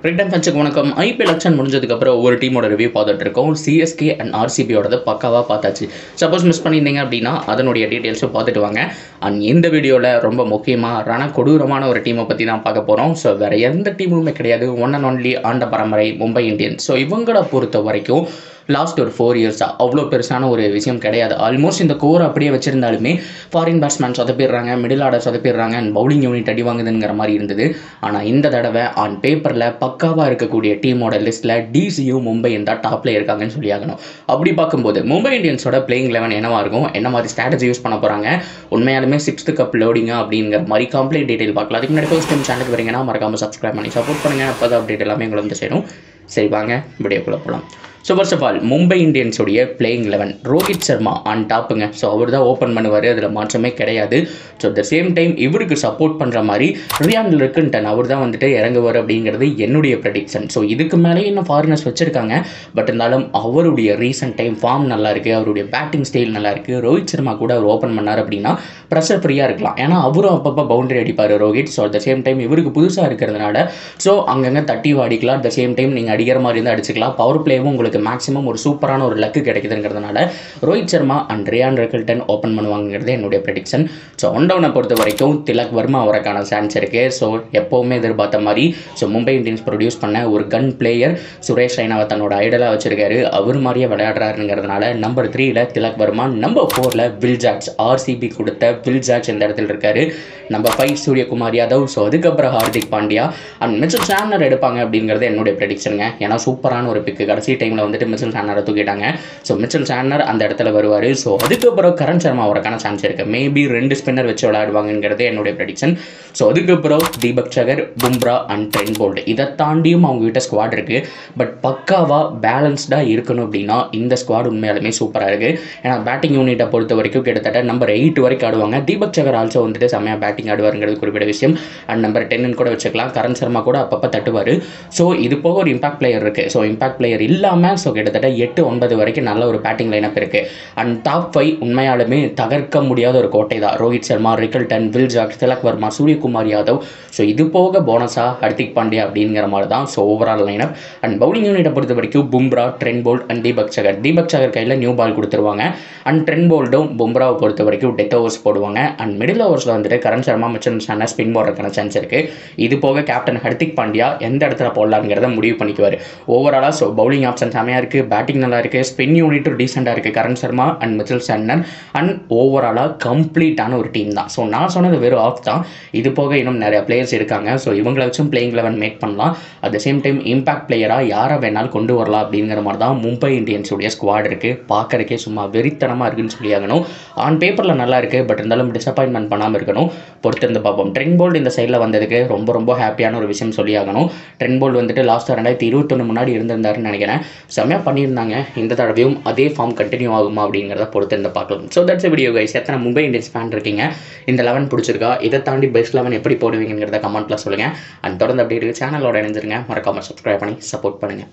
Return ஃபேன்ஸுக்கு வணக்கம். IPL election முடிஞ்சதுக்கப்புறம் ஒவ்வொரு டீமோட ரிவ்யூ பார்த்துட்டு இருக்கோம். சிஎஸ்கே அண்ட் ஆர்சிபியோடது பக்காவாக பார்த்தாச்சு. சப்போஸ் மிஸ் பண்ணியிருந்தீங்க அப்படின்னா அதனுடைய டீட்டெயில்ஸும் பார்த்துட்டு வாங்க. அண்ட் இந்த வீடியோவில் ரொம்ப முக்கியமாக கொடூரமான ஒரு டீமை பற்றி தான் பார்க்க போகிறோம். ஸோ வேறு எந்த டீமுமே கிடையாது, ஒன் அண்ட் ஒன்லி ஆண்ட பரம்பரை மும்பை இந்தியன்ஸ். ஸோ இவங்களை பொறுத்த வரைக்கும் லாஸ்ட் ஒரு 4 இயர்ஸாக அவ்வளோ பெருசான ஒரு விஷயம் கிடையாது. ஆல்மோஸ்ட் இந்த கோர் அப்படியே வச்சிருந்தாலுமே ஃபாரின் பேட்ஸ்மேன் சொதப்பிடுறாங்க, மிடில் ஆர்டர் சொதப்பிடுறாங்க, அண்ட் பவுலிங் யூனிட் அடி வாங்குதுங்கிற மாதிரி இருந்தது. ஆனால் இந்த தடவை ஆன் பேப்பரில் பக்காவாக இருக்கக்கூடிய டீமோட லிஸ்ட்டில் டிசியும் மும்பை தான் டாப்பில் இருக்காங்கன்னு சொல்லி ஆகணும். அப்படி பார்க்கும்போது மும்பை இந்தியன்ஸோட பிளேயிங் 11 என்னவா இருக்கும், என்ன மாதிரி ஸ்ட்ராட்டஜி யூஸ் பண்ண போகிறாங்க, உண்மையாலுமே 6th கப் லோடிங்க அப்படிங்கிற மாதிரி கம்ப்ளீட் டீட்டெயில் பார்க்கலாம். அதுக்கு முன்னாடி ஃபர்ஸ்ட் டைம் சேனலுக்கு வரீங்கன்னா மறக்காமல் சப்ஸ்கிரைப் பண்ணி சப்போர்ட் பண்ணுங்கள். அப்போ தான் அப்டேட் எல்லாமே உங்களை வந்து சேரும். சரி வாங்க வீடியோக்குள்ளே போகலாம். So first of all Mumbai இந்தியன்ஸுடைய பிளேயிங் 11 ரோஹித் சர்மா ஆன் டாப்புங்க. ஸோ அவர் தான் ஓப்பன் பண்ணுவார், அதில் மாற்றமே கிடையாது. So at the same time இவருக்கு சப்போர்ட் பண்ணுற மாதிரி ரியான் லிக்கன்டன் அவர் தான் வந்துட்டு இறங்குவார் அப்படிங்கிறது என்னுடைய ப்ரெடிக்ஷன். ஸோ இதுக்கு மேலே இன்னும் ஃபாரினர்ஸ் வச்சுருக்காங்க, பட் இருந்தாலும் அவருடைய ரீசன்ட் டைம் ஃபார்ம் நல்லா இருக்குது, அவருடைய பேட்டிங் ஸ்டைல் நல்லா இருக்குது. ரோஹித் சர்மா கூட அவர் ஓப்பன் பண்ணார் அப்படின்னா ப்ரெஷர் ஃப்ரீயாக இருக்கலாம், ஏன்னா அவரும் அப்பப்போ பவுண்டரி அடிப்பார் Rohit. So at the same time இவருக்கு புதுசாக இருக்கிறதுனால ஸோ அங்கங்கே தட்டி வாடிக்கலாம். அட் த சேம் டைம் நீங்கள் அடிக்கிற மாதிரி இருந்தால் அடிச்சுக்கலாம். பவர் பிளேவும் உங்களுக்கு மேக்ஸிமம் ஒரு சூப்பரான ஒரு லக்கு கிடைக்குதுங்கிறதுனால Rohit Sharma and Ryan Rickelton open பண்ணுவாங்கிறது என்னுடைய ப்ரெடிக்ஷன். ஸோ ஒன் டவுனை பொறுத்த வரைக்கும் திலக் வர்மா அவருக்கான சான்ஸ் இருக்குது. ஸோ எப்போவுமே எதிர்பார்த்த மாதிரி ஸோ மும்பை இந்தியன்ஸ் ப்ரொடியூஸ் பண்ண ஒரு கன் பிளேயர் சுரேஷ் ரெய்னாவை தன்னோட ஐடலாக வச்சிருக்காரு, அவர் மாதிரியே விளையாடுறாருங்கிறதுனால number 3 Tilak Varma, number 4 Will Jacks, RCB கொடுத்த வில் ஜாக்ஸ் இந்த இடத்துல இருக்காரு. நம்பர் 5 சூரியகுமார் யாதவ். ஸோ அதுக்கப்புறம் Hardik Pandya and Mitchell Santner எடுப்பாங்க அப்படிங்கிறது என்னுடைய ப்ரெடிக்ஷனுங்க. ஏன்னா சூப்பரான ஒரு பிக்கு, கடைசி டைமில் வந்துட்டு மிச்சல் சாண்டரை தூக்கிட்டாங்க. ஸோ மிச்சல் சாண்டர் அந்த இடத்துல வருவார். ஸோ அதுக்கப்புறம் கரண் சர்மா அவருக்கான சான்ஸ் இருக்குது. மேபி 2 ஸ்பின்னர் வச்சு விளையாடுவாங்கிறது என்னுடைய ப்ரெடிக்ஷன். ஸோ அதுக்கப்புறம் தீபக் சகர், பும்ரா அண்ட் ட்ரெண்ட் போல்ட். இதை தாண்டியும் அவங்ககிட்ட ஸ்குவாட் இருக்குது, பட் பக்காவாக பேலன்ஸ்டாக இருக்கணும் அப்படின்னா இந்த ஸ்குவாட் உண்மையாலுமே சூப்பராக இருக்குது. ஏன்னா பேட்டிங் யூனிட்டை பொறுத்த வரைக்கும் கிட்டத்தட்ட நம்பர் 8 வரைக்கும் ஆடுவாங்க. தீபக் சகர் ஆல்சோ வந்துட்டு செம்மையாக பேட்டிங் ஆடுவாருங்கிறது குறிப்பிட்ட விஷயம். அண்ட் நம்பர் 10 கூட வச்சுக்கலாம். கரண் சர்மா கூட அப்பப்போ தட்டுவார். ஸோ இது போக ஒரு இம்பாக்ட் பிளேயர் இருக்குது. ஸோ இம்பாக்ட் பிளேயர் இல்லாமல் ஸோ கிட்டத்தட்ட 8-9 வரைக்கும் நல்ல ஒரு பேட்டிங் லைனப் இருக்குது. அண்ட் டாப் 5 உண்மையாலுமே தகர்க்க முடியாத ஒரு கோட்டை தான். Rohit Sharma, Rickelton, Will Jacks, Tilak Varma, Suryakumar Yadav. So இது போக போனஸா ஹர்திக் பாண்டியா அப்படிங்கிற மாதிரி தான் so overall lineup. And bowling யூனிட்டை பொறுத்த வரைக்கும் Bumrah, Trent Boult and Deepak Chahar. Deepak சகர் கையில் நியூ பால் கொடுத்துருவாங்க. அண்ட் ட்ரெண்ட் போல்ட்டும் பும்ராவை பொறுத்த வரைக்கும் டெத் ஓவர்ஸ் போடுவாங்க. அண்ட் மிடில் ஓவர்ஸில் வந்துட்டு Karn Sharma, Mitchell Santner spin போடுறதுக்கான சான்ஸ் இருக்குது. இது போக கேப்டன் ஹர்திக் பாண்டியா எந்த இடத்துல போடலாங்கிறத முடிவு பண்ணிக்குவார். ஓவராலாக ஸோ பவுலிங் ஆப்ஷன் செமையாக இருக்குது, பேட்டிங் நல்லா இருக்குது, ஸ்பின் யூனிட்டும் டீசெண்டாக இருக்குது Karan Sharma and Mitchell Santner. And ஓவராலாக கம்ப்ளீட்டான ஒரு டீம் தான். ஸோ நான் சொன்னது வெறும் ஆஃப் தான், இது போக இன்னும் நிறைய பிளேயர்ஸ் இருக்காங்க. ஸோ இவங்களை வச்சும் பிளேயிங் 11 மேக் பண்ணலாம். At the same time impact பிளேயராக யாரை வேணாலும் கொண்டு வரலாம் அப்படிங்கிற மாதிரி தான் மும்பை இந்தியன்ஸுடைய ஸ்குவாட் இருக்குது. பார்க்கறக்கே சும்மா வெறித்தனமாக இருக்குன்னு சொல்லி ஆகணும். ஆன் பேப்பரில் நல்லா இருக்குது, பட் இருந்தாலும் டிசப்பாயின்மெண்ட் பண்ணாமல் இருக்கணும். பொறுத்திருந்து பார்ப்போம். ட்ரெண்ட் போல்ட் இந்த சைடில் வந்ததுக்கு ரொம்ப ரொம்ப ஹாப்பியான ஒரு விஷயம் சொல்லி ஆகணும். ட்ரெண்ட் போல்ட் வந்துட்டு லாஸ்ட்டாக 2021 முன்னாடி இருந்திருந்தாருன்னு நினைக்கிறேன். செம்மையாக பண்ணியிருந்தாங்க. இந்த தடவையும் அதே ஃபார்ம் கண்டினியூ ஆகுமா அப்படிங்கிறத பொறுத்திருந்து பார்க்கலாம். So that's video guys. எத்தனை மும்பை இந்தியன்ஸ் ஃபேன் இருக்கீங்க, இந்த 11 பிடிச்சிருக்கா, இதை தாண்டி பெஸ்ட் 11 எப்படி போடுவீங்கிறத கமெண்ட்டில் சொல்லுங்கள். அண்ட் தொடர்ந்து அப்டேட்டுக்கு சேனலோட இணைஞ்சிருங்க. மறக்காமல் சப்ஸ்கிரைப் பண்ணி சப்போர்ட் பண்ணுங்கள்.